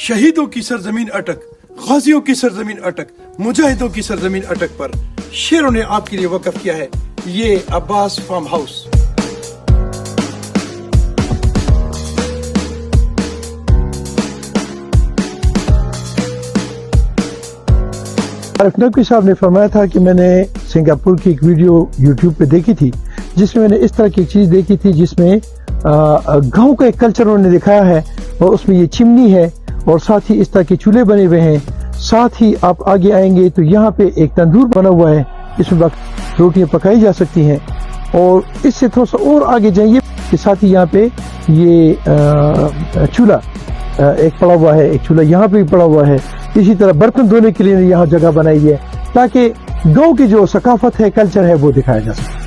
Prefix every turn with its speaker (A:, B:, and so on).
A: شہیدوں کی سرزمین اٹک، غازیوں کی سرزمین اٹک، مجاہدوں کی سرزمین اٹک پر شیروں نے آپ کے لیے وقف کیا ہے یہ عباس فارم ہاوس۔
B: عارف نقوی صاحب نے فرمایا تھا کہ میں نے سنگاپور کی ایک ویڈیو یوٹیوب پہ دیکھی تھی جس میں نے اس طرح کی ایک چیز دیکھی تھی جس میں گاؤں کا ایک کلچر انہوں نے دکھایا ہے اور اس میں یہ چمنی ہے اور ساتھ ہی اس طرح کے چولہے بنے ہوئے ہیں، ساتھ ہی آپ آگے آئیں گے تو یہاں پہ ایک تندور بنا ہوا ہے جس میں روٹیاں پکائی جا سکتی ہیں، اور اس سے تھوڑا سا اور آگے جائیے کہ ساتھ ہی یہاں پہ یہ چولہا ایک پڑا ہوا ہے، ایک چولہا یہاں پہ بھی پڑا ہوا ہے۔ اسی طرح برتن دھونے کے لیے یہاں جگہ بنائی ہے تاکہ گاؤں کی جو ثقافت ہے، کلچر ہے، وہ دکھایا جا سکے۔